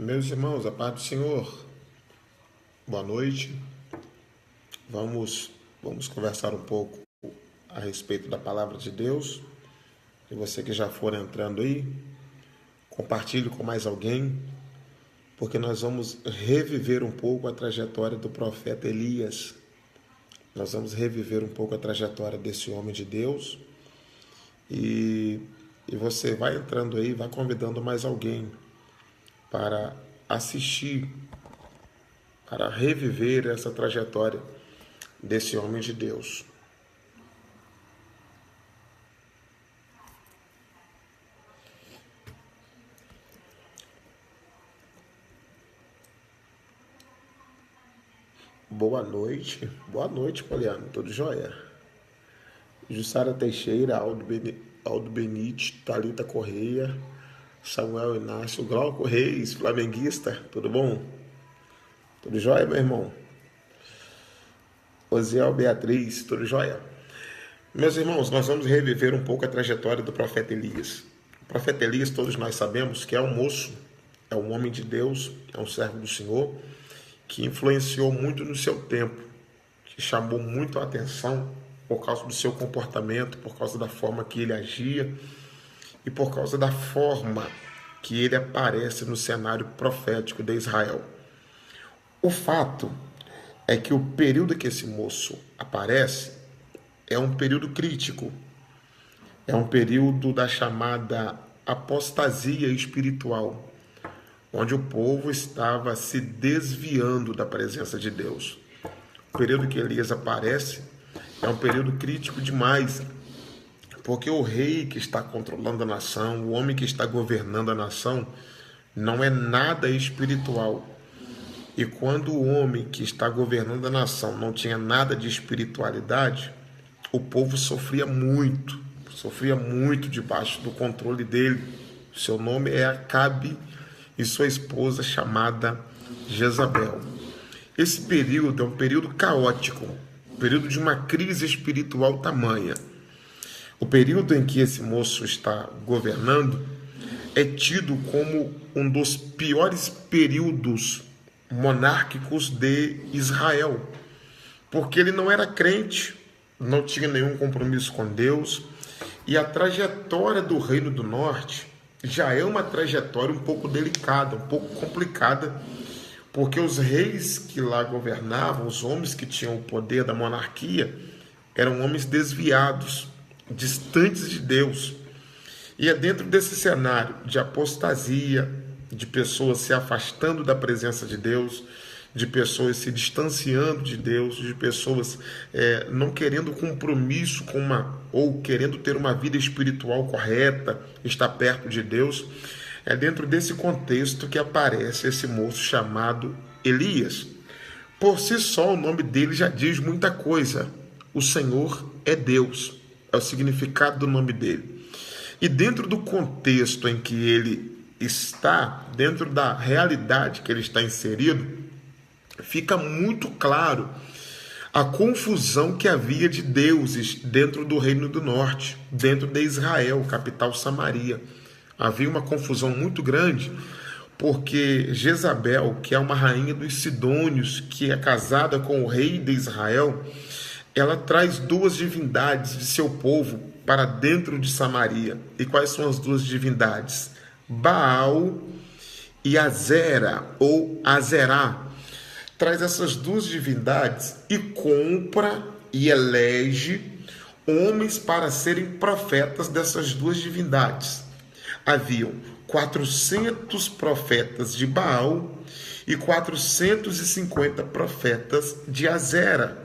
Meus irmãos, a paz do Senhor, boa noite. Vamos conversar um pouco a respeito da palavra de Deus. E você que já for entrando aí, compartilhe com mais alguém, porque nós vamos reviver um pouco a trajetória do profeta Elias. Nós vamos reviver um pouco a trajetória desse homem de Deus. E você vai entrando aí, vai convidando mais alguém para assistir, para reviver essa trajetória desse homem de Deus. Boa noite, Poliano, tudo jóia? Jussara Teixeira, Aldo Benite, Thalita Correia, Samuel Inácio, Glauco Reis, flamenguista, tudo bom? Tudo jóia, meu irmão? Osiel Beatriz, tudo jóia? Meus irmãos, nós vamos reviver um pouco a trajetória do profeta Elias. O profeta Elias, todos nós sabemos que é um moço, é um homem de Deus, é um servo do Senhor, que influenciou muito no seu tempo, que chamou muito a atenção por causa do seu comportamento, por causa da forma que ele agia e por causa da forma que ele aparece no cenário profético de Israel. O fato é que o período que esse moço aparece é um período crítico, é um período da chamada apostasia espiritual, onde o povo estava se desviando da presença de Deus. O período que Elias aparece é um período crítico demais, porque o rei que está controlando a nação, o homem que está governando a nação, não é nada espiritual. E quando o homem que está governando a nação não tinha nada de espiritualidade, o povo sofria muito debaixo do controle dele. Seu nome é Acabe e sua esposa chamada Jezabel. Esse período é um período caótico, um período de uma crise espiritual tamanha. O período em que esse moço está governando é tido como um dos piores períodos monárquicos de Israel, porque ele não era crente, não tinha nenhum compromisso com Deus, e a trajetória do Reino do Norte já é uma trajetória um pouco delicada, um pouco complicada, porque os reis que lá governavam, os homens que tinham o poder da monarquia, eram homens desviados, distantes de Deus. E é dentro desse cenário de apostasia, de pessoas se afastando da presença de Deus, de pessoas se distanciando de Deus, de pessoas não querendo compromisso ou querendo ter uma vida espiritual correta, estar perto de Deus. É dentro desse contexto que aparece esse moço chamado Elias. Por si só, o nome dele já diz muita coisa. O Senhor é Deus, é o significado do nome dele. E dentro do contexto em que ele está, dentro da realidade que ele está inserido, fica muito claro a confusão que havia de deuses dentro do Reino do Norte, dentro de Israel, capital Samaria. Havia uma confusão muito grande, porque Jezabel, que é uma rainha dos Sidônios, que é casada com o rei de Israel, ela traz duas divindades de seu povo para dentro de Samaria. E quais são as duas divindades? Baal e Azera, ou Azerá. Traz essas duas divindades e compra e elege homens para serem profetas dessas duas divindades. Haviam 400 profetas de Baal e 450 profetas de Azera.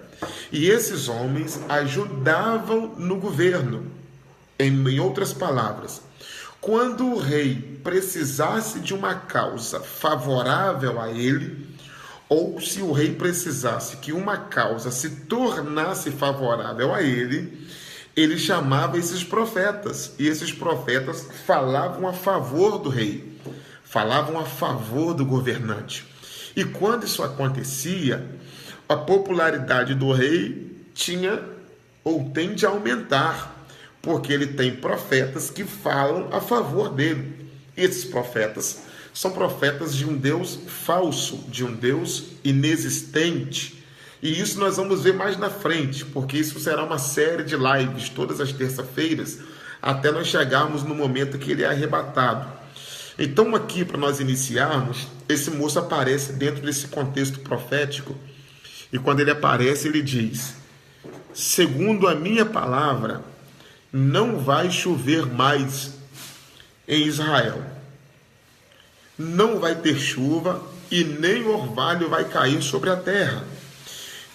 E esses homens ajudavam no governo. Em outras palavras, quando o rei precisasse de uma causa favorável a ele, ou se o rei precisasse que uma causa se tornasse favorável a ele, ele chamava esses profetas, e esses profetas falavam a favor do rei, falavam a favor do governante. E quando isso acontecia, a popularidade do rei tinha ou tende a aumentar, porque ele tem profetas que falam a favor dele. Esses profetas são profetas de um Deus falso, de um Deus inexistente. E isso nós vamos ver mais na frente, porque isso será uma série de lives todas as terças-feiras, até nós chegarmos no momento que ele é arrebatado. Então aqui, para nós iniciarmos, esse moço aparece dentro desse contexto profético, e quando ele aparece, ele diz: segundo a minha palavra, não vai chover mais em Israel. Não vai ter chuva e nem orvalho vai cair sobre a terra.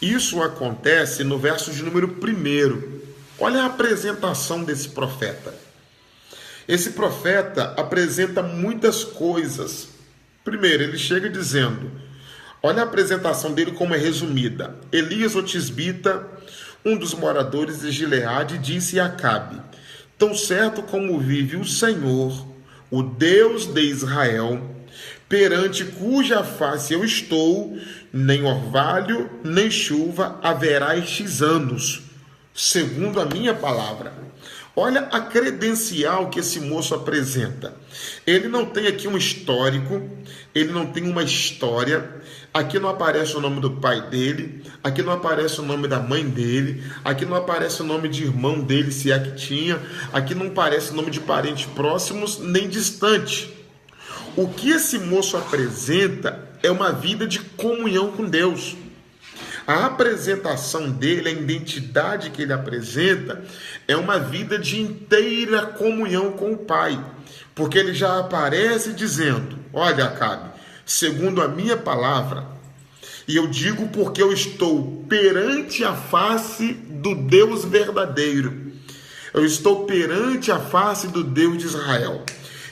Isso acontece no verso de número 1. Olha a apresentação desse profeta. Esse profeta apresenta muitas coisas. Primeiro, ele chega dizendo, olha a apresentação dele como é resumida. Elias o tisbita, um dos moradores de Gileade, disse a Acabe: tão certo como vive o Senhor, o Deus de Israel, perante cuja face eu estou, nem orvalho, nem chuva haverá estes anos, segundo a minha palavra. Olha a credencial que esse moço apresenta. Ele não tem aqui um histórico, ele não tem uma história. Aqui não aparece o nome do pai dele, aqui não aparece o nome da mãe dele, aqui não aparece o nome de irmão dele, se é que tinha, aqui não aparece o nome de parentes próximos nem distante. O que esse moço apresenta é uma vida de comunhão com Deus. A apresentação dele, a identidade que ele apresenta, é uma vida de inteira comunhão com o Pai. Porque ele já aparece dizendo: olha, Acabe, segundo a minha palavra, e eu digo porque eu estou perante a face do Deus verdadeiro. Eu estou perante a face do Deus de Israel.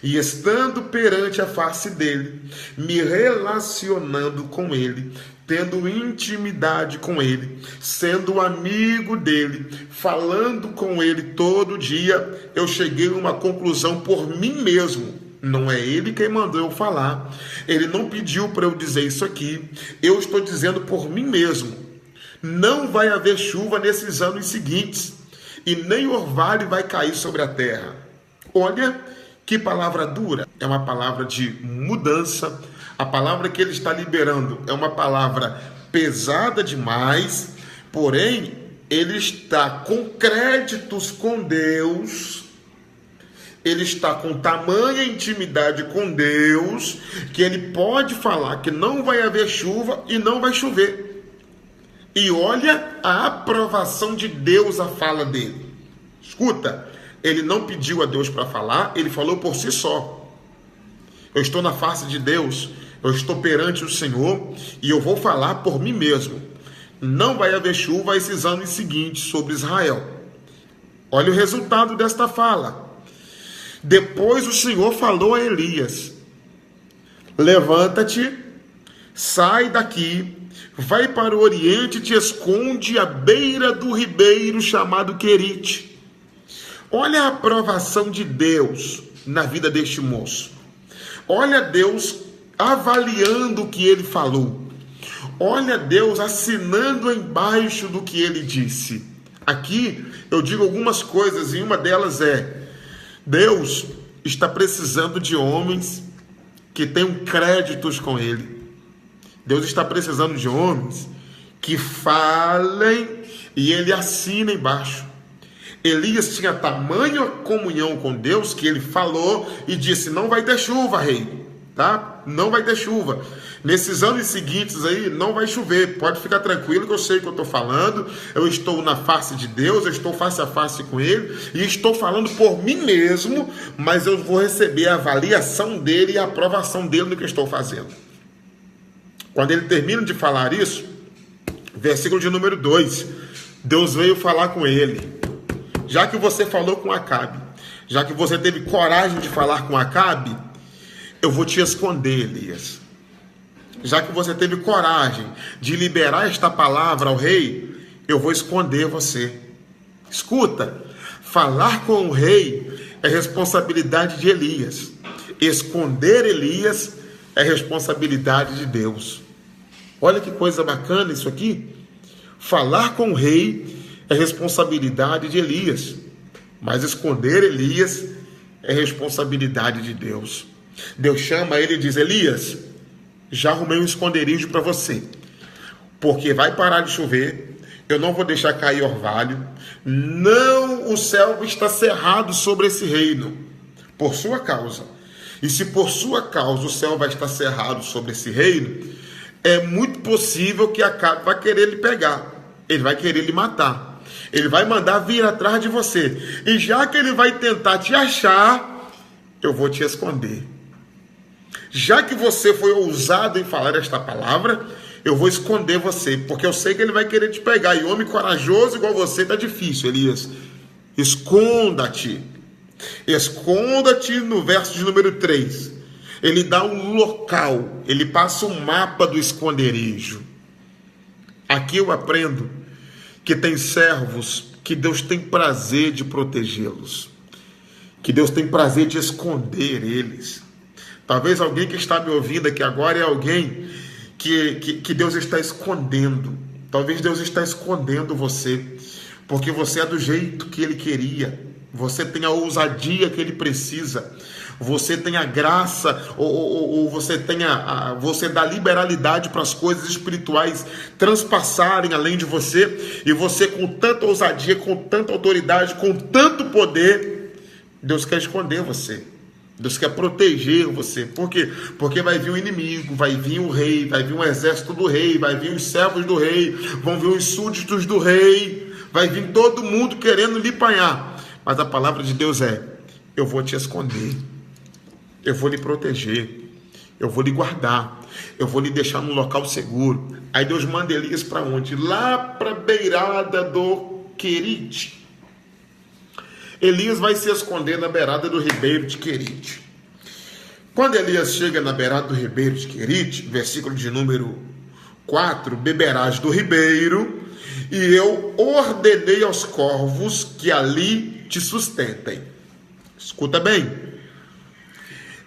E estando perante a face dele, me relacionando com ele, tendo intimidade com ele, sendo amigo dele, falando com ele todo dia, eu cheguei a uma conclusão por mim mesmo. Não é ele quem mandou eu falar. Ele não pediu para eu dizer isso aqui. Eu estou dizendo por mim mesmo. Não vai haver chuva nesses anos seguintes, e nem orvalho vai cair sobre a terra. Olha que palavra dura. É uma palavra de mudança. A palavra que ele está liberando é uma palavra pesada demais, porém, ele está com créditos com Deus, ele está com tamanha intimidade com Deus, que ele pode falar que não vai haver chuva e não vai chover. E olha a aprovação de Deus à fala dele. Escuta, ele não pediu a Deus para falar, ele falou por si só. Eu estou na face de Deus, eu estou perante o Senhor e eu vou falar por mim mesmo. Não vai haver chuva esses anos seguintes sobre Israel. Olha o resultado desta fala. Depois o Senhor falou a Elias: levanta-te, sai daqui, vai para o oriente e te esconde à beira do ribeiro chamado Querite. Olha a aprovação de Deus na vida deste moço. Olha Deus avaliando o que ele falou. Olha Deus assinando embaixo do que ele disse. Aqui eu digo algumas coisas e uma delas é: Deus está precisando de homens que tenham créditos com ele. Deus está precisando de homens que falem e ele assina embaixo. Elias tinha tamanha comunhão com Deus que ele falou e disse: não vai ter chuva, rei, tá? Não vai ter chuva. Nesses anos seguintes aí não vai chover, pode ficar tranquilo que eu sei o que eu estou falando, eu estou na face de Deus, eu estou face a face com ele e estou falando por mim mesmo, mas eu vou receber a avaliação dele e a aprovação dele no que eu estou fazendo. Quando ele termina de falar isso, versículo de número 2, Deus veio falar com ele: já que você falou com Acabe, já que você teve coragem de falar com Acabe, eu vou te esconder, Elias. Já que você teve coragem de liberar esta palavra ao rei, eu vou esconder você. Escuta, falar com o rei é responsabilidade de Elias. Esconder Elias é responsabilidade de Deus. Olha que coisa bacana isso aqui. Falar com o rei é responsabilidade de Elias, mas esconder Elias é responsabilidade de Deus. Deus chama ele e diz: Elias, já arrumei um esconderijo para você, porque vai parar de chover, eu não vou deixar cair orvalho, não, o céu está cerrado sobre esse reino, por sua causa. E se por sua causa o céu vai estar cerrado sobre esse reino, é muito possível que Acabe vai querer lhe pegar, ele vai querer lhe matar, ele vai mandar vir atrás de você, e já que ele vai tentar te achar, eu vou te esconder. Já que você foi ousado em falar esta palavra, eu vou esconder você, porque eu sei que ele vai querer te pegar, e homem corajoso igual você está difícil, Elias. Esconda-te. Esconda-te no verso de número 3. Ele dá um local, ele passa um mapa do esconderijo. Aqui eu aprendo que tem servos que Deus tem prazer de protegê-los, que Deus tem prazer de esconder eles. Talvez alguém que está me ouvindo aqui agora é alguém que Deus está escondendo. Talvez Deus está escondendo você, porque você é do jeito que Ele queria, você tem a ousadia que Ele precisa, você tem a graça, ou você tem você dá liberalidade para as coisas espirituais transpassarem além de você, e você com tanta ousadia, com tanta autoridade, com tanto poder, Deus quer esconder você. Deus quer proteger você. Por quê? Porque vai vir o inimigo, vai vir o rei, vai vir o exército do rei, vai vir os servos do rei, vão vir os súditos do rei, vai vir todo mundo querendo lhe apanhar. Mas a palavra de Deus é: eu vou te esconder, eu vou lhe proteger, eu vou lhe guardar, eu vou lhe deixar num local seguro. Aí Deus manda Elias para onde? Lá para a beirada do Querite. Elias vai se esconder na beirada do ribeiro de Querite. Quando Elias chega na beirada do ribeiro de Querite, versículo de número 4, beberás do ribeiro, e eu ordenei aos corvos que ali te sustentem. Escuta bem.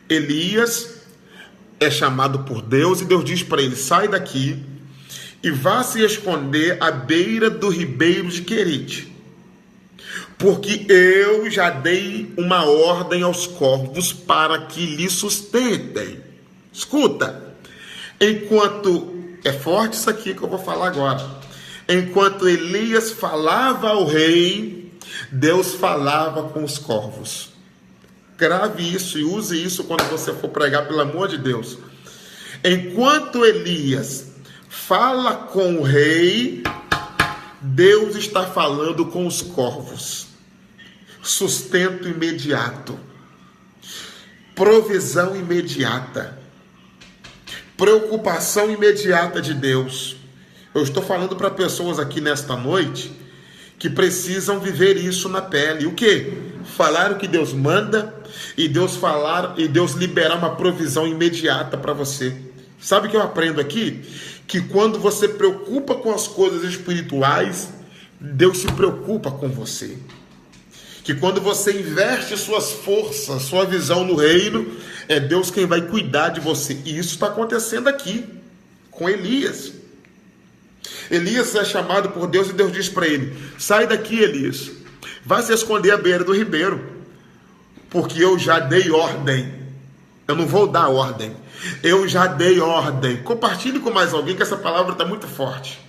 Elias é chamado por Deus e Deus diz para ele: sai daqui e vá se esconder à beira do ribeiro de Querite, porque eu já dei uma ordem aos corvos para que lhe sustentem. Escuta, enquanto, é forte isso aqui que eu vou falar agora, enquanto Elias falava ao rei, Deus falava com os corvos. Grave isso e use isso quando você for pregar, pelo amor de Deus. Enquanto Elias fala com o rei, Deus está falando com os corvos. Sustento imediato, provisão imediata, preocupação imediata de Deus. Eu estou falando para pessoas aqui nesta noite que precisam viver isso na pele. O quê? Falar o que Deus manda e Deus liberar uma provisão imediata para você. Sabe o que eu aprendo aqui? Que quando você preocupa com as coisas espirituais, Deus se preocupa com você. Que quando você investe suas forças, sua visão no reino, é Deus quem vai cuidar de você. E isso está acontecendo aqui com Elias. Elias é chamado por Deus e Deus diz para ele: sai daqui, Elias, vai se esconder à beira do ribeiro, porque eu já dei ordem. Eu não vou dar ordem, eu já dei ordem. Compartilhe com mais alguém, que essa palavra está muito forte.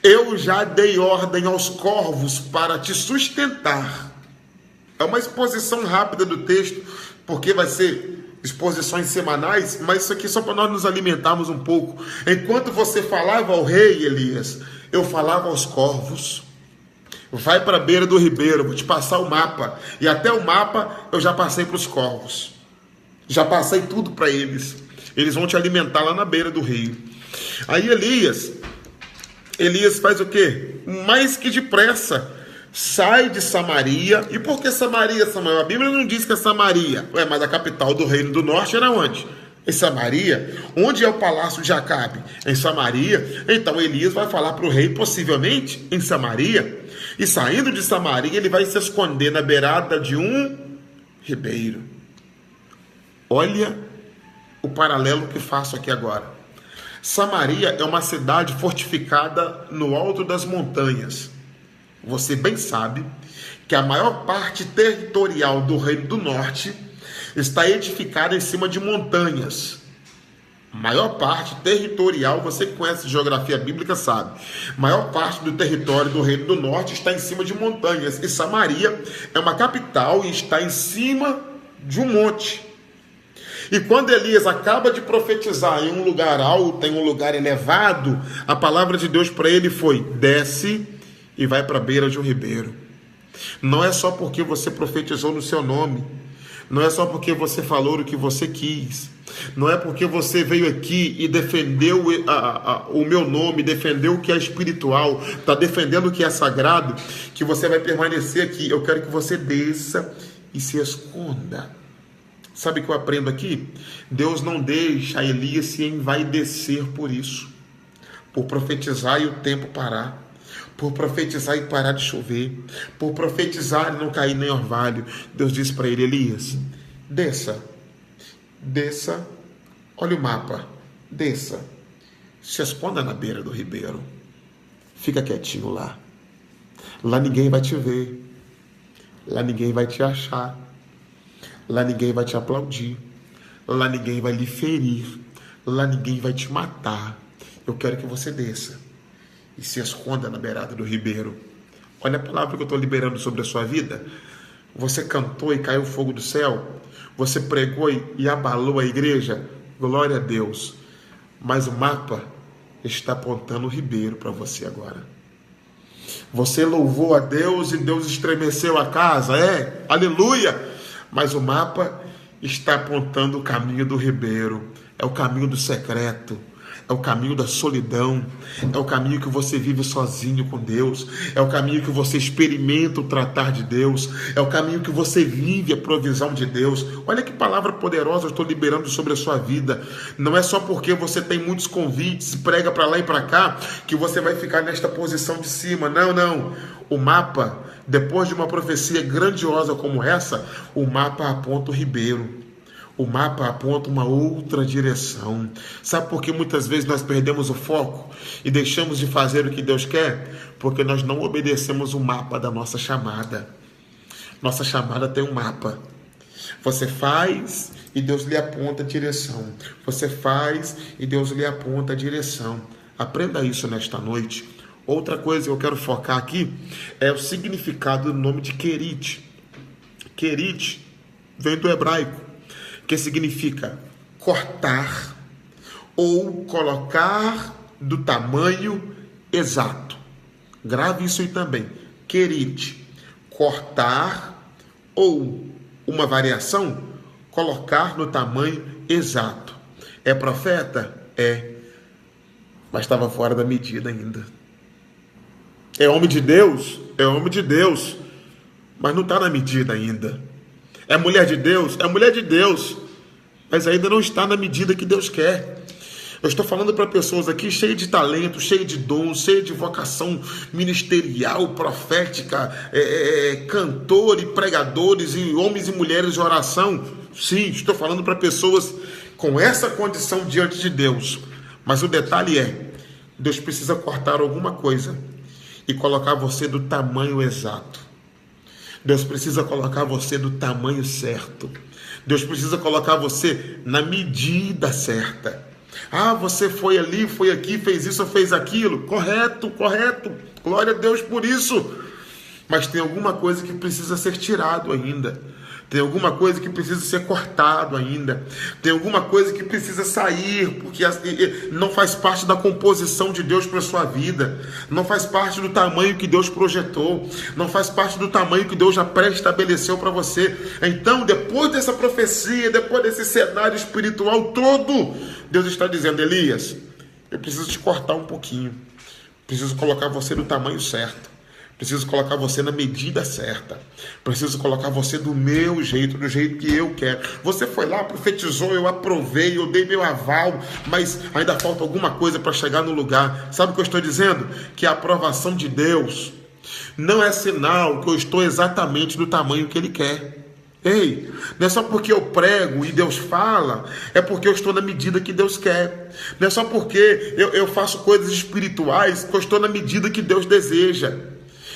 Eu já dei ordem aos corvos para te sustentar. É uma exposição rápida do texto, porque vai ser exposições semanais, mas isso aqui só para nós nos alimentarmos um pouco. Enquanto você falava ao rei, Elias, eu falava aos corvos. Vai para a beira do ribeiro, vou te passar o mapa. E até o mapa eu já passei para os corvos. Já passei tudo para eles. Eles vão te alimentar lá na beira do rio. Aí Elias faz o quê? Mais que depressa, sai de Samaria. E por que Samaria, Samuel? A Bíblia não diz que é Samaria. Mas a capital do reino do norte era onde? Em Samaria. Onde é o palácio de Acabe? Em Samaria. Então Elias vai falar para o rei, possivelmente em Samaria. E saindo de Samaria, ele vai se esconder na beirada de um ribeiro. Olha o paralelo que faço aqui agora. Samaria é uma cidade fortificada no alto das montanhas. Você bem sabe que a maior parte territorial do Reino do Norte está edificada em cima de montanhas. A maior parte territorial, você que conhece geografia bíblica sabe, a maior parte do território do Reino do Norte está em cima de montanhas. E Samaria é uma capital e está em cima de um monte. E quando Elias acaba de profetizar em um lugar alto, em um lugar elevado, a palavra de Deus para ele foi: desce e vai para a beira de um ribeiro. Não é só porque você profetizou no seu nome, não é só porque você falou o que você quis, não é porque você veio aqui e defendeu o meu nome, defendeu o que é espiritual, está defendendo o que é sagrado, que você vai permanecer aqui. Eu quero que você desça e se esconda. Sabe o que eu aprendo aqui? Deus não deixa Elias se envaidecer por isso, por profetizar e o tempo parar, por profetizar e parar de chover, por profetizar e não cair nem orvalho. Deus disse para ele: Elias, desça, olha o mapa, desça, se esconda na beira do ribeiro, fica quietinho lá ninguém vai te ver, lá ninguém vai te achar, lá ninguém vai te aplaudir, lá ninguém vai lhe ferir, lá ninguém vai te matar. Eu quero que você desça e se esconda na beirada do ribeiro. Olha a palavra que eu estou liberando sobre a sua vida. Você cantou e caiu fogo do céu. Você pregou e abalou a igreja. Glória a Deus. Mas o mapa está apontando o ribeiro para você agora. Você louvou a Deus e Deus estremeceu a casa. Aleluia. Mas o mapa está apontando o caminho do ribeiro. É o caminho do secreto. É o caminho da solidão, é o caminho que você vive sozinho com Deus, é o caminho que você experimenta o tratar de Deus, é o caminho que você vive a provisão de Deus. Olha que palavra poderosa eu estou liberando sobre a sua vida. Não é só porque você tem muitos convites, prega para lá e para cá, que você vai ficar nesta posição de cima. Não. O mapa, depois de uma profecia grandiosa como essa, o mapa aponta o ribeiro. O mapa aponta uma outra direção. Sabe por que muitas vezes nós perdemos o foco e deixamos de fazer o que Deus quer? Porque nós não obedecemos o mapa da nossa chamada. Nossa chamada tem um mapa. Você faz e Deus lhe aponta a direção. Você faz e Deus lhe aponta a direção. Aprenda isso nesta noite. Outra coisa que eu quero focar aqui é o significado do nome de Querite. Querite vem do hebraico, que significa cortar ou colocar do tamanho exato. Grave isso aí também. Querite, cortar ou uma variação, colocar no tamanho exato. É profeta? É. Mas estava fora da medida ainda. É homem de Deus? É homem de Deus. Mas não está na medida ainda. É mulher de Deus? É mulher de Deus, mas ainda não está na medida que Deus quer. Eu estou falando para pessoas aqui cheias de talento, cheias de dons, cheias de vocação ministerial, profética, cantor e pregadores, e homens e mulheres de oração. Sim, estou falando para pessoas com essa condição diante de Deus. Mas o detalhe é, Deus precisa cortar alguma coisa e colocar você do tamanho exato. Deus precisa colocar você do tamanho certo. Deus precisa colocar você na medida certa. Você foi ali, foi aqui, fez isso, fez aquilo. Correto. Glória a Deus por isso. Mas tem alguma coisa que precisa ser tirado ainda. Tem alguma coisa que precisa ser cortado ainda. Tem alguma coisa que precisa sair, porque não faz parte da composição de Deus para a sua vida. Não faz parte do tamanho que Deus projetou. Não faz parte do tamanho que Deus já pré-estabeleceu para você. Então, depois dessa profecia, depois desse cenário espiritual todo, Deus está dizendo: Elias, eu preciso te cortar um pouquinho. Preciso colocar você no tamanho certo. Preciso colocar você na medida certa. Preciso colocar você do meu jeito, do jeito que eu quero. Você foi lá, profetizou, eu aprovei, eu dei meu aval, mas ainda falta alguma coisa para chegar no lugar. Sabe o que eu estou dizendo? Que a aprovação de Deus não é sinal que eu estou exatamente do tamanho que Ele quer. Ei, não é só porque eu prego e Deus fala, é porque eu estou na medida que Deus quer. Não é só porque eu faço coisas espirituais que eu estou na medida que Deus deseja.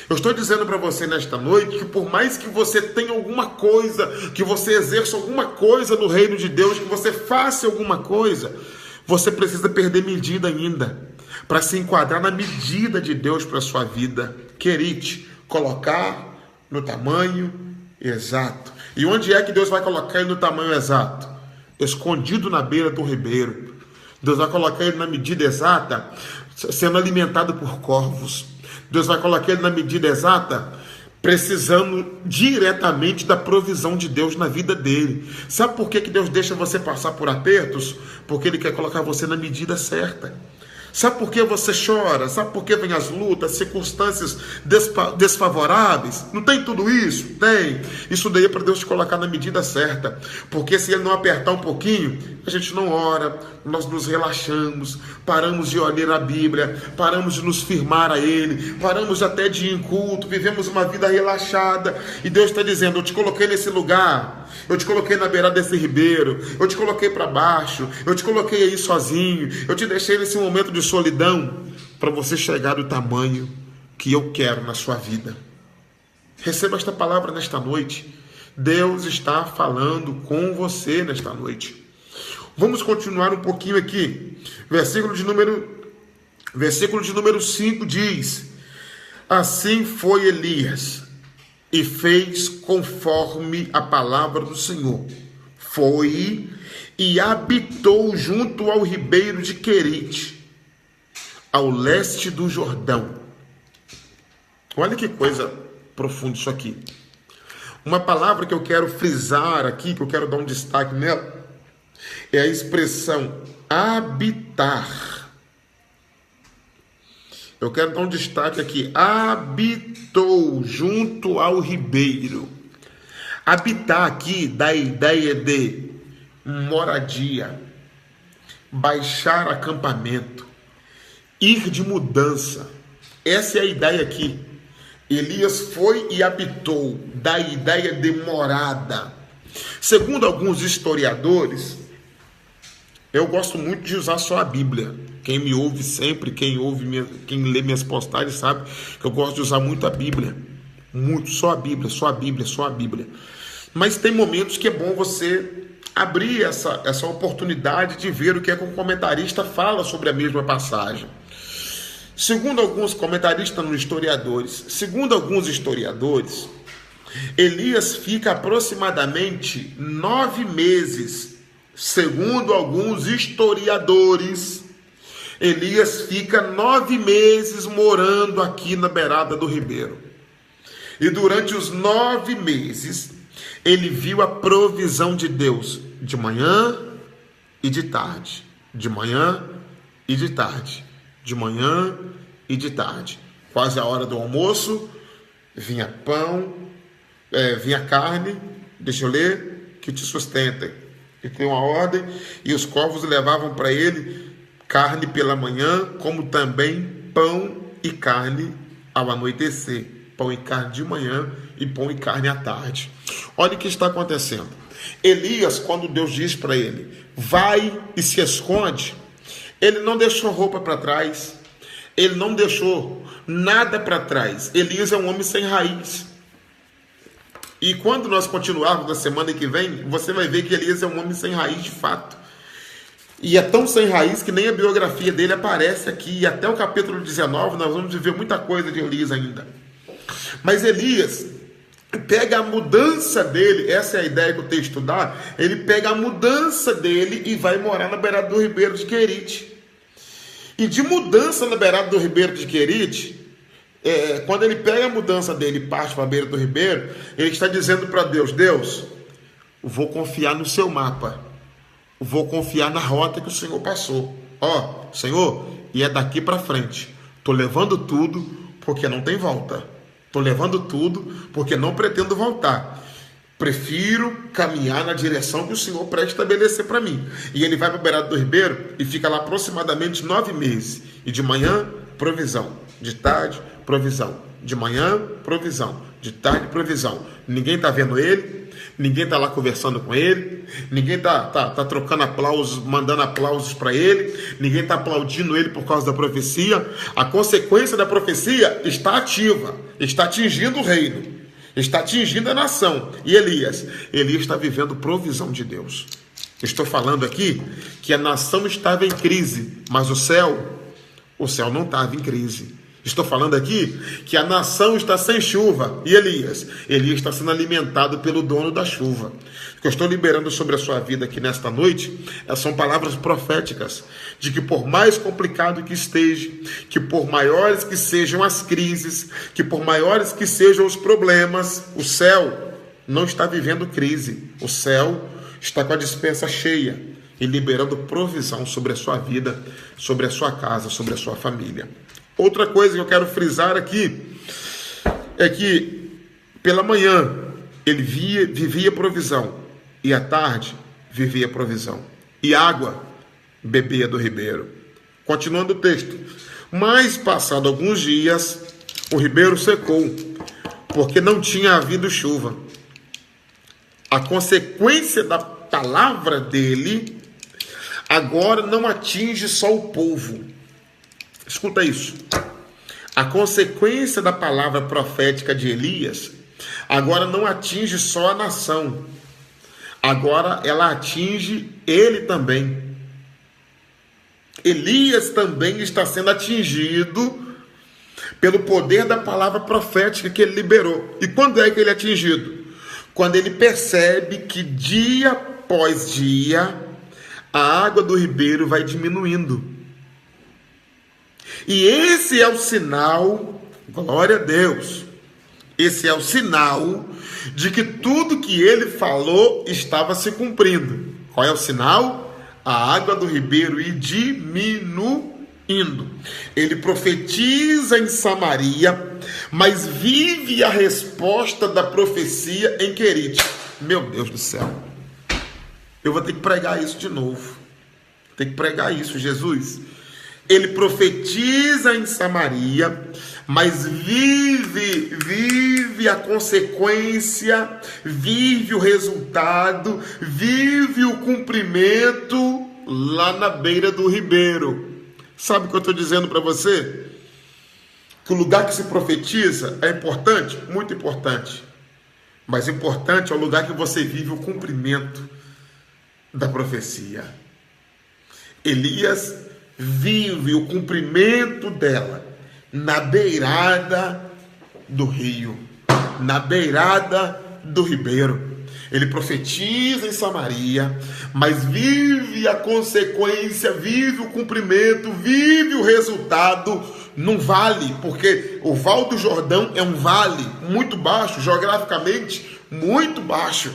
Eu estou dizendo para você nesta noite que por mais que você tenha alguma coisa, que você exerça alguma coisa no reino de Deus, que você faça alguma coisa, você precisa perder medida ainda, para se enquadrar na medida de Deus para a sua vida. Querite, colocar no tamanho exato. E onde é que Deus vai colocar ele no tamanho exato? Escondido na beira do ribeiro. Deus vai colocar ele na medida exata, sendo alimentado por corvos. Deus vai colocar ele na medida exata, precisando diretamente da provisão de Deus na vida dele. Sabe por que Deus deixa você passar por apertos? Porque Ele quer colocar você na medida certa. Sabe por que você chora? Sabe por que vem as lutas, circunstâncias desfavoráveis? Não tem tudo isso? Tem. Isso daí é para Deus te colocar na medida certa. Porque se Ele não apertar um pouquinho, a gente não ora, nós nos relaxamos, paramos de olhar a Bíblia, paramos de nos firmar a Ele, paramos até de ir em culto, vivemos uma vida relaxada. E Deus está dizendo: eu te coloquei nesse lugar, eu te coloquei na beirada desse ribeiro, eu te coloquei para baixo, eu te coloquei aí sozinho, eu te deixei nesse momento de solidão para você chegar no tamanho que eu quero na sua vida. Receba esta palavra nesta noite. Deus está falando com você nesta noite. Vamos continuar um pouquinho aqui. Versículo de número 5 diz: assim foi Elias e fez conforme a palavra do Senhor. Foi e habitou junto ao ribeiro de Querite, ao leste do Jordão. Olha que coisa profunda isso aqui. Uma palavra que eu quero frisar aqui, que eu quero dar um destaque nela, é a expressão habitar. Eu quero dar um destaque aqui. Habitou junto ao ribeiro. Habitar aqui dá a ideia de moradia, baixar acampamento, ir de mudança. Essa é a ideia aqui. Elias foi e habitou, dá a ideia de morada. Segundo alguns historiadores, eu gosto muito de usar só a Bíblia. Quem me ouve sempre, quem lê minhas postagens sabe que eu gosto de usar muito a Bíblia. Muito, só a Bíblia, só a Bíblia, só a Bíblia. Mas tem momentos que é bom você abrir essa oportunidade de ver o que é que um comentarista fala sobre a mesma passagem. Segundo alguns comentaristas, segundo alguns historiadores, Elias fica aproximadamente 9 meses. Segundo alguns historiadores, Elias fica 9 meses morando aqui na beirada do ribeiro. E durante os 9 meses, ele viu a provisão de Deus de manhã e de tarde. De manhã e de tarde. De manhã e de tarde. Quase a hora do almoço, vinha pão, vinha carne, deixa eu ler, que te sustenta. E tem uma ordem, e os corvos levavam para ele carne pela manhã, como também pão e carne ao anoitecer. Pão e carne de manhã e pão e carne à tarde. Olha o que está acontecendo. Elias, quando Deus diz para ele, vai e se esconde, ele não deixou roupa para trás, ele não deixou nada para trás. Elias é um homem sem raiz. E quando nós continuarmos na semana que vem, você vai ver que Elias é um homem sem raiz de fato. E é tão sem raiz que nem a biografia dele aparece aqui. E até o capítulo 19 nós vamos ver muita coisa de Elias ainda. Mas Elias pega a mudança dele, essa é a ideia que o texto dá, ele pega a mudança dele e vai morar na beirada do ribeiro de Querite. E de mudança na beirada do ribeiro de Querite, quando ele pega a mudança dele e parte para a beira do ribeiro, ele está dizendo para Deus: Deus, vou confiar no seu mapa, vou confiar na rota que o Senhor passou. Senhor, e é daqui para frente, estou levando tudo porque não tem volta, estou levando tudo porque não pretendo voltar. Prefiro caminhar na direção que o Senhor pré-estabelecer para mim. E ele vai para a beirada do ribeiro e fica lá aproximadamente 9 meses. E de manhã provisão. De tarde, provisão. De manhã, provisão. De tarde, provisão. Ninguém está vendo ele, ninguém está lá conversando com ele, ninguém tá trocando aplausos, mandando aplausos para ele, ninguém está aplaudindo ele por causa da profecia. A consequência da profecia está ativa, está atingindo o reino, está atingindo a nação. E Elias está vivendo provisão de Deus. Estou falando aqui que a nação estava em crise, mas o céu não estava em crise. Estou falando aqui que a nação está sem chuva e Elias está sendo alimentado pelo dono da chuva. O que eu estou liberando sobre a sua vida aqui nesta noite são palavras proféticas de que por mais complicado que esteja, que por maiores que sejam as crises, que por maiores que sejam os problemas, o céu não está vivendo crise. O céu está com a despensa cheia e liberando provisão sobre a sua vida, sobre a sua casa, sobre a sua família. Outra coisa que eu quero frisar aqui é que pela manhã ele vivia provisão e à tarde vivia provisão e água bebia do ribeiro. Continuando o texto. Mas passado alguns dias o ribeiro secou porque não tinha havido chuva. A consequência da palavra dele agora não atinge só o povo. Escuta isso. A consequência da palavra profética de Elias agora não atinge só a nação. Agora ela atinge ele também. Elias também está sendo atingido pelo poder da palavra profética que ele liberou. E quando é que ele é atingido? Quando ele percebe que dia após dia a água do ribeiro vai diminuindo. E esse é o sinal, glória a Deus, esse é o sinal de que tudo que ele falou estava se cumprindo. Qual é o sinal? A água do ribeiro ir diminuindo. Ele profetiza em Samaria, mas vive a resposta da profecia em Querite. Meu Deus do céu, eu vou ter que pregar isso de novo. Tem que pregar isso, Jesus. Ele profetiza em Samaria, mas vive a consequência, vive o resultado, vive o cumprimento lá na beira do ribeiro. Sabe o que eu estou dizendo para você? Que o lugar que se profetiza é importante? Muito importante. Mas importante é o lugar que você vive o cumprimento da profecia. Elias vive o cumprimento dela na beirada do rio, na beirada do ribeiro. Ele profetiza em Samaria, mas vive a consequência, vive o cumprimento, vive o resultado num vale, porque o Val do Jordão é um vale muito baixo, geograficamente muito baixo.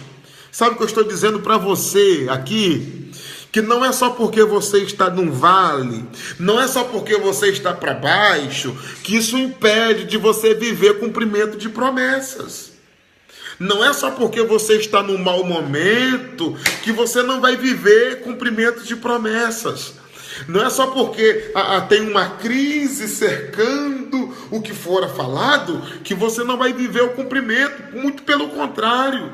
Sabe o que eu estou dizendo para você aqui? Que não é só porque você está num vale, não é só porque você está para baixo, que isso impede de você viver cumprimento de promessas. Não é só porque você está num mau momento que você não vai viver cumprimento de promessas. Não é só porque tem uma crise cercando o que fora falado que você não vai viver o cumprimento. Muito pelo contrário.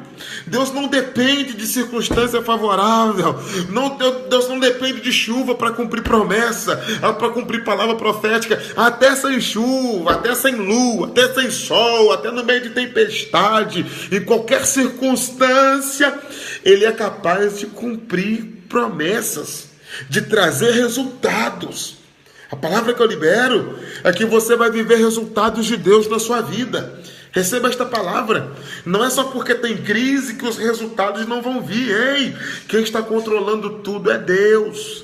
Deus não depende de circunstância favorável. Deus não depende de chuva para cumprir promessa, para cumprir palavra profética. Até sem chuva, até sem lua, até sem sol, até no meio de tempestade, em qualquer circunstância, Ele é capaz de cumprir promessas, de trazer resultados. A palavra que eu libero é que você vai viver resultados de Deus na sua vida. Receba esta palavra. Não é só porque tem crise que os resultados não vão vir. Ei, quem está controlando tudo é Deus.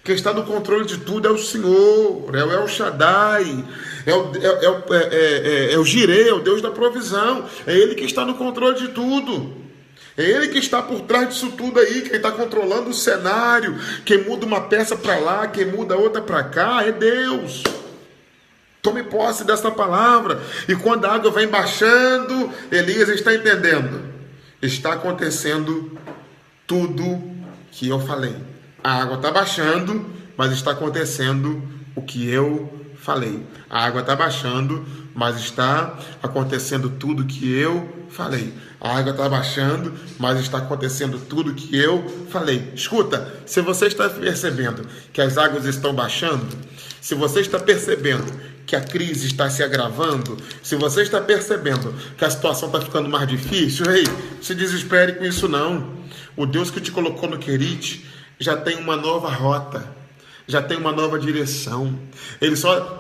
Quem está no controle de tudo é o Senhor, é o El Shaddai, é o Jireh, é o Deus da provisão. É Ele que está no controle de tudo. É Ele que está por trás disso tudo aí, quem está controlando o cenário, quem muda uma peça para lá, quem muda outra para cá, é Deus. Tome posse dessa palavra. E quando a água vem baixando, Elias está entendendo. Está acontecendo tudo que eu falei. A água está baixando, mas está acontecendo o que eu falei. A água está baixando, mas está acontecendo tudo que eu falei. A água está baixando, mas está acontecendo tudo que eu falei. Escuta, se você está percebendo que as águas estão baixando, se você está percebendo que a crise está se agravando, se você está percebendo que a situação está ficando mais difícil, ei, se desespere com isso não. O Deus que te colocou no Querite já tem uma nova rota, já tem uma nova direção.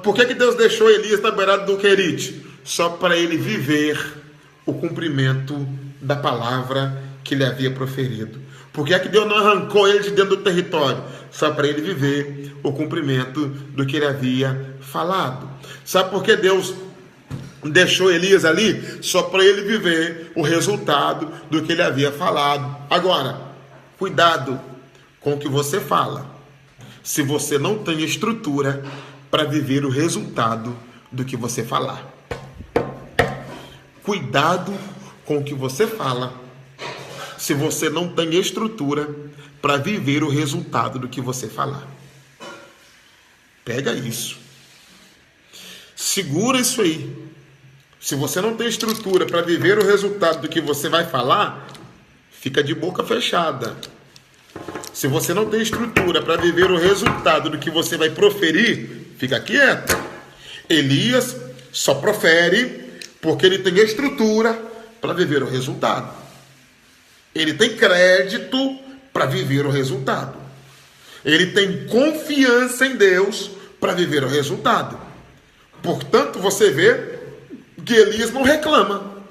Por que Deus deixou Elias na beirada do Querite? Só para ele viver o cumprimento da palavra que ele havia proferido. Por que Deus não arrancou ele de dentro do território? Só para ele viver o cumprimento do que ele havia falado. Sabe por que Deus deixou Elias ali? Só para ele viver o resultado do que ele havia falado. Agora, cuidado com o que você fala, se você não tem estrutura para viver o resultado do que você falar. Cuidado com o que você fala, se você não tem estrutura para viver o resultado do que você falar. Pega isso. Segura isso aí. Se você não tem estrutura para viver o resultado do que você vai falar, fica de boca fechada. Se você não tem estrutura para viver o resultado do que você vai proferir, fica quieto. Elias só profere porque ele tem estrutura para viver o resultado. Ele tem crédito para viver o resultado. Ele tem confiança em Deus para viver o resultado. Portanto, você vê que Elias não reclama.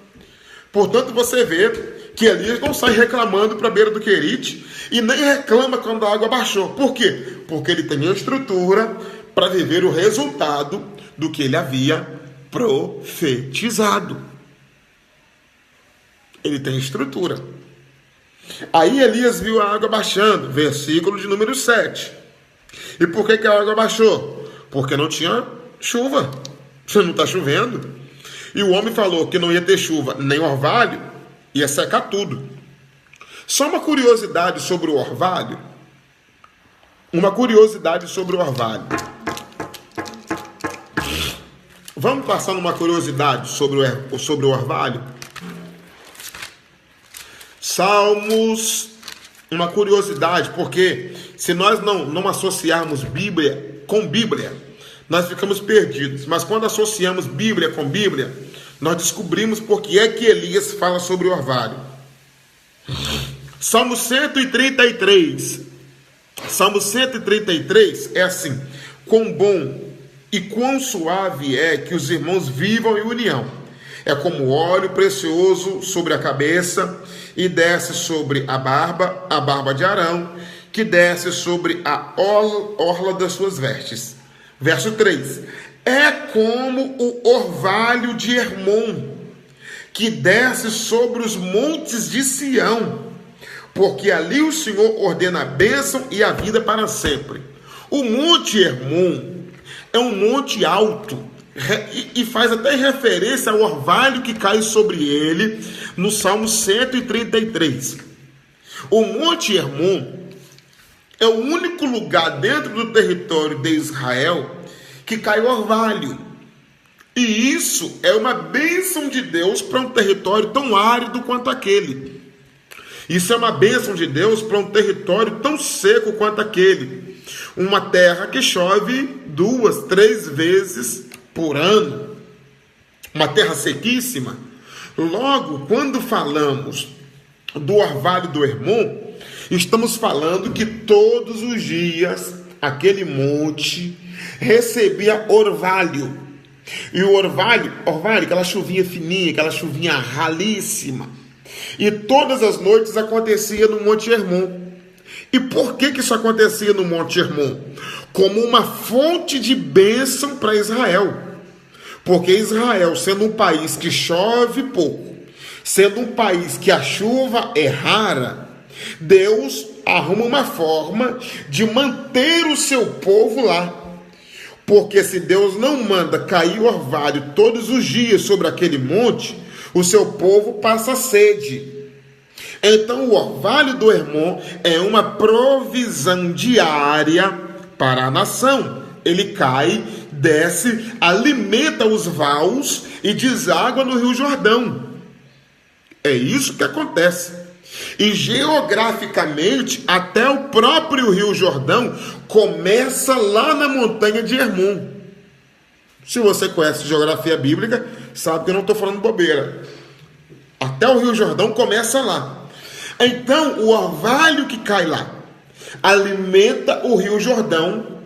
Portanto, você vê que Elias não sai reclamando para a beira do Querite e nem reclama quando a água baixou. Por quê? Porque ele tem a estrutura para viver o resultado do que ele havia profetizado. Ele tem estrutura. Aí Elias viu a água baixando, versículo de número 7. E por que a água baixou? Porque não tinha chuva. Não está chovendo. E o homem falou que não ia ter chuva nem orvalho, ia secar tudo. Só uma curiosidade sobre o orvalho. Vamos passar numa curiosidade sobre o orvalho? Salmos, uma curiosidade, porque se nós não associarmos Bíblia com Bíblia, nós ficamos perdidos. Mas quando associamos Bíblia com Bíblia, nós descobrimos por que é que Elias fala sobre o orvalho. Salmo 133. Salmo 133 é assim: quão bom e quão suave é que os irmãos vivam em união. É como óleo precioso sobre a cabeça e desce sobre a barba de Arão, que desce sobre a orla das suas vestes. Verso 3. É como o orvalho de Hermon, que desce sobre os montes de Sião, porque ali o Senhor ordena a bênção e a vida para sempre. O monte Hermon é um monte alto, e faz até referência ao orvalho que cai sobre ele no Salmo 133. O monte Hermon é o único lugar dentro do território de Israel que cai orvalho. E isso é uma bênção de Deus para um território tão árido quanto aquele. Isso é uma bênção de Deus para um território tão seco quanto aquele. Uma terra que chove 2, 3 vezes por ano. Uma terra sequíssima. Logo, quando falamos do orvalho do Hermon, estamos falando que todos os dias aquele monte recebia orvalho. E o orvalho, aquela chuvinha fininha, aquela chuvinha ralíssima. E todas as noites acontecia no Monte Hermon. E por que isso acontecia no Monte Hermon? Como uma fonte de bênção para Israel. Porque Israel, sendo um país que chove pouco, sendo um país que a chuva é rara, Deus arruma uma forma de manter o seu povo lá. Porque se Deus não manda cair orvalho todos os dias sobre aquele monte, o seu povo passa sede. Então o orvalho do Hermon é uma provisão diária para a nação. Ele cai, desce, alimenta os valos e deságua no Rio Jordão. É isso que acontece. E geograficamente, até o próprio Rio Jordão começa lá na montanha de Hermon. Se você conhece geografia bíblica, sabe que eu não estou falando bobeira. Até o Rio Jordão começa lá. Então, o orvalho que cai lá alimenta o Rio Jordão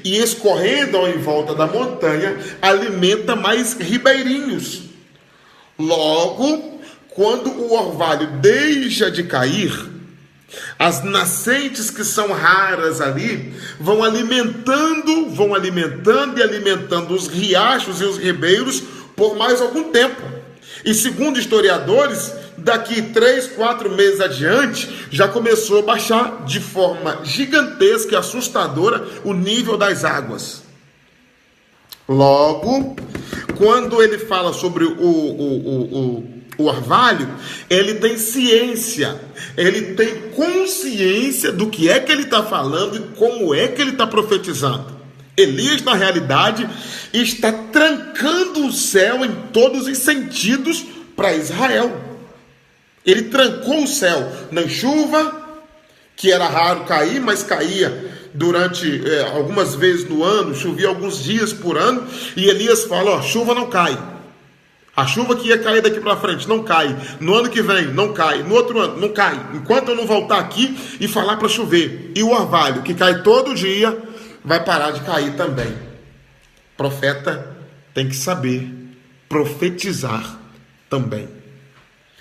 e, escorrendo em volta da montanha, alimenta mais ribeirinhos. Logo, quando o orvalho deixa de cair, as nascentes que são raras ali vão alimentando e alimentando os riachos e os ribeiros por mais algum tempo. E segundo historiadores, daqui 3, 4 meses adiante, já começou a baixar de forma gigantesca e assustadora o nível das águas. Logo, quando ele fala sobre o orvalho, ele tem ciência, ele tem consciência do que é que ele está falando e como é que ele está profetizando. Elias, na realidade, está trancando o céu em todos os sentidos para Israel. Ele trancou o céu na chuva, que era raro cair, mas caía durante algumas vezes no ano, chovia alguns dias por ano, e Elias fala, chuva não cai. A chuva que ia cair daqui para frente não cai. No ano que vem não cai. No outro ano não cai. Enquanto eu não voltar aqui e falar para chover. E o orvalho que cai todo dia vai parar de cair também. Profeta tem que saber profetizar também.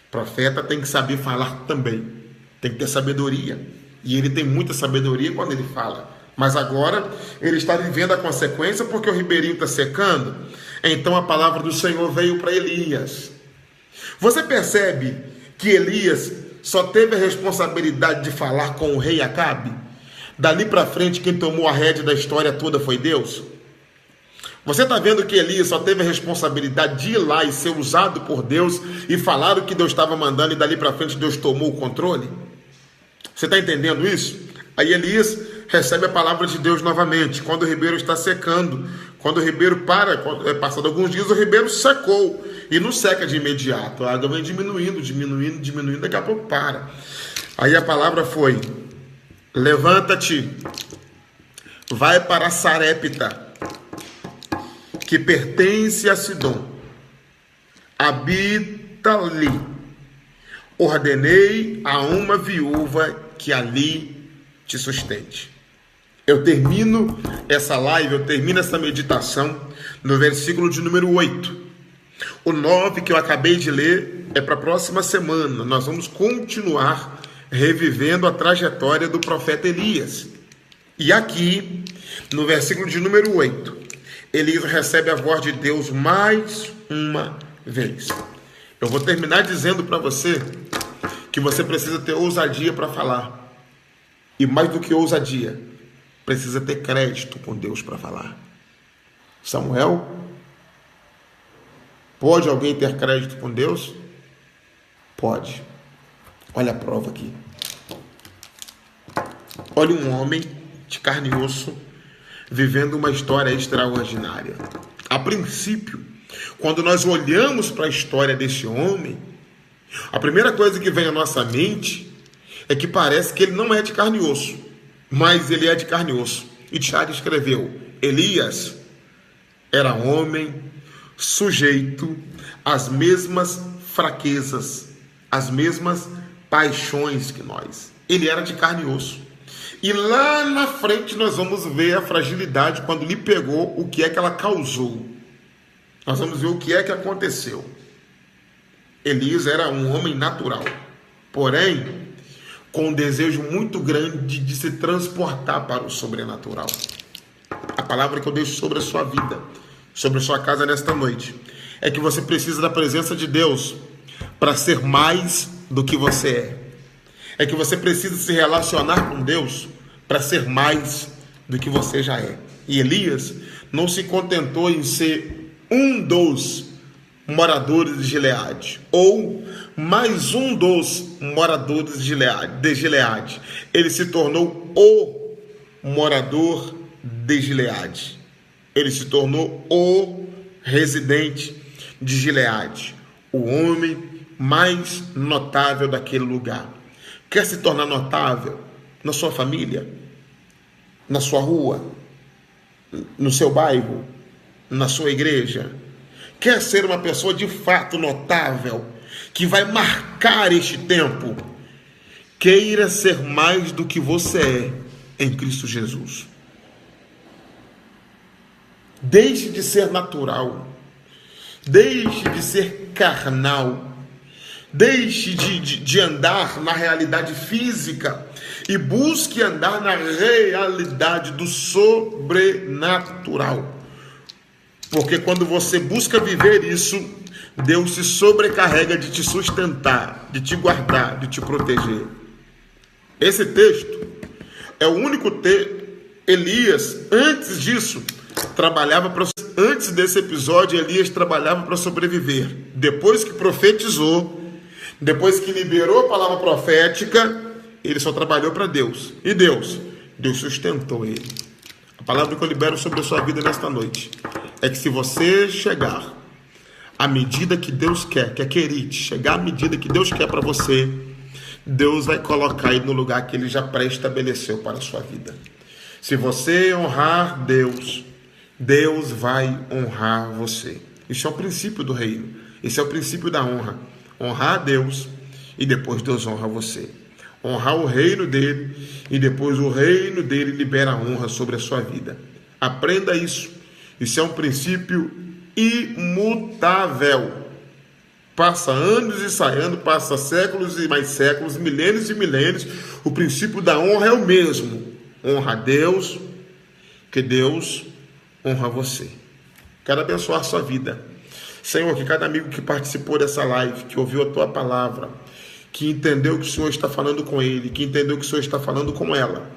Profeta tem que saber falar também. Tem que ter sabedoria. E ele tem muita sabedoria quando ele fala. Mas agora ele está vivendo a consequência porque o ribeirinho está secando. Então a palavra do Senhor veio para Elias. Você percebe que Elias só teve a responsabilidade de falar com o rei Acabe? Dali para frente quem tomou a rédea da história toda foi Deus? Você está vendo que Elias só teve a responsabilidade de ir lá e ser usado por Deus e falar o que Deus estava mandando e dali para frente Deus tomou o controle? Você está entendendo isso? Aí Elias recebe a palavra de Deus novamente, quando o ribeiro está secando. Quando o ribeiro passado alguns dias, o ribeiro secou. E não seca de imediato. A água vem diminuindo, daqui a pouco para. Aí a palavra foi: levanta-te, vai para Sarepta, que pertence a Sidom. Habita ali. Ordenei a uma viúva que ali te sustente. Eu termino essa live, eu termino essa meditação no versículo de número 8. O 9 que eu acabei de ler é para a próxima semana. Nós vamos continuar revivendo a trajetória do profeta Elias. E aqui, no versículo de número 8, Elias recebe a voz de Deus mais uma vez. Eu vou terminar dizendo para você que você precisa ter ousadia para falar. E mais do que ousadia, precisa ter crédito com Deus para falar. Samuel, pode alguém ter crédito com Deus? Pode. Olha a prova aqui. Olha um homem de carne e osso vivendo uma história extraordinária. A princípio, quando nós olhamos para a história desse homem, a primeira coisa que vem à nossa mente é que parece que ele não é de carne e osso, mas ele é de carne e osso. E Tiago escreveu: Elias era homem sujeito às mesmas fraquezas, às mesmas paixões que nós. Ele era de carne e osso. E lá na frente nós vamos ver a fragilidade quando lhe pegou, o que é que ela causou. Nós vamos ver o que é que aconteceu. Elias era um homem natural, porém com um desejo muito grande de se transportar para o sobrenatural. A palavra que eu deixo sobre a sua vida, sobre a sua casa nesta noite, é que você precisa da presença de Deus para ser mais do que você é. É que você precisa se relacionar com Deus para ser mais do que você já é. E Elias não se contentou em ser um dos moradores de Gileade, ou mais um dos moradores de Gileade. Ele se tornou o morador de Gileade. Ele se tornou o residente de Gileade, o homem mais notável daquele lugar. Quer se tornar notável na sua família, na sua rua, no seu bairro, na sua igreja? Quer ser uma pessoa de fato notável, que vai marcar este tempo? Queira ser mais do que você é em Cristo Jesus. Deixe de ser natural. Deixe de ser carnal. Deixe de andar na realidade física e busque andar na realidade do sobrenatural. Porque quando você busca viver isso, Deus se sobrecarrega de te sustentar, de te guardar, de te proteger. Esse texto é o único texto. Elias, antes disso, antes desse episódio, Elias trabalhava para sobreviver. Depois que profetizou, depois que liberou a palavra profética, ele só trabalhou para Deus. E Deus sustentou ele. A palavra que eu libero sobre a sua vida nesta noite é que se você chegar à medida que Deus quer, chegar à medida que Deus quer para você, Deus vai colocar aí no lugar que Ele já pré-estabeleceu para a sua vida. Se você honrar Deus, Deus vai honrar você. Isso é o princípio do reino. Esse é o princípio da honra. Honrar a Deus e depois Deus honra você. Honrar o reino dele e depois o reino dele libera a honra sobre a sua vida. Aprenda isso. Isso é um princípio imutável. Passa anos e sai anos, passa séculos e mais séculos, milênios e milênios. O princípio da honra é o mesmo. Honra a Deus, que Deus honra você. Quero abençoar a sua vida. Senhor, que cada amigo que participou dessa live, que ouviu a tua palavra, que entendeu que o Senhor está falando com ele, que entendeu que o Senhor está falando com ela,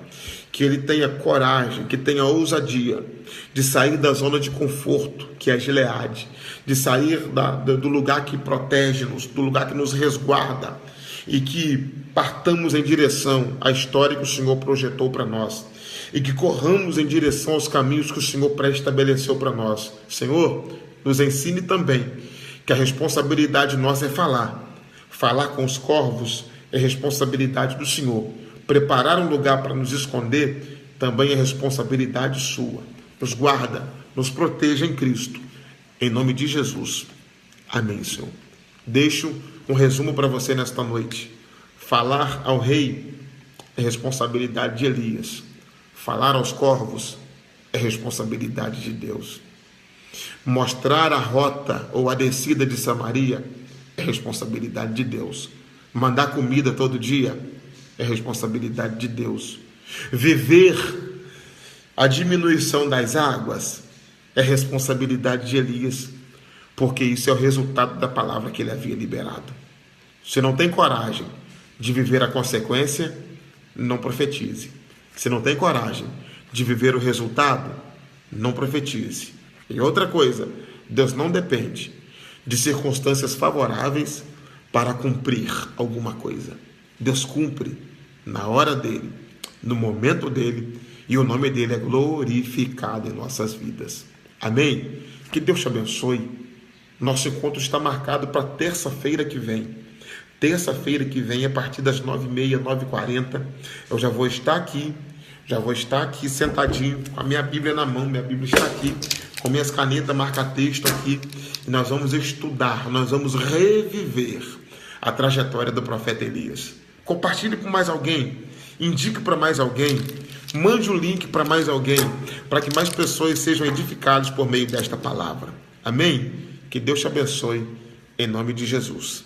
que ele tenha coragem, que tenha ousadia de sair da zona de conforto, que é a Gileade, de sair do lugar que protege-nos, do lugar que nos resguarda, e que partamos em direção à história que o Senhor projetou para nós, e que corramos em direção aos caminhos que o Senhor pré-estabeleceu para nós. Senhor, nos ensine também que a responsabilidade nossa é falar. Falar com os corvos é responsabilidade do Senhor. Preparar um lugar para nos esconder também é responsabilidade sua. Nos guarda, nos proteja em Cristo. Em nome de Jesus. Amém, Senhor. Deixo um resumo para você nesta noite. Falar ao rei é responsabilidade de Elias. Falar aos corvos é responsabilidade de Deus. Mostrar a rota ou a descida de Samaria é responsabilidade de Deus. Mandar comida todo dia é responsabilidade de Deus. Viver a diminuição das águas é responsabilidade de Elias, porque isso é o resultado da palavra que ele havia liberado. Se não tem coragem de viver a consequência, não profetize. Se não tem coragem de viver o resultado, não profetize. E outra coisa, Deus não depende de circunstâncias favoráveis para cumprir alguma coisa. Deus cumpre na hora dele, no momento dele, e o nome dele é glorificado em nossas vidas. Amém? Que Deus te abençoe. Nosso encontro está marcado para terça-feira que vem. Terça-feira que vem, a partir das 9h30, 9h40, eu já vou estar aqui sentadinho, com a minha Bíblia na mão. Minha Bíblia está aqui, com minhas canetas, marca-texto aqui, e nós vamos estudar, nós vamos reviver a trajetória do profeta Elias. Compartilhe com mais alguém, indique para mais alguém, mande o link para mais alguém, para que mais pessoas sejam edificadas por meio desta palavra. Amém? Que Deus te abençoe, em nome de Jesus.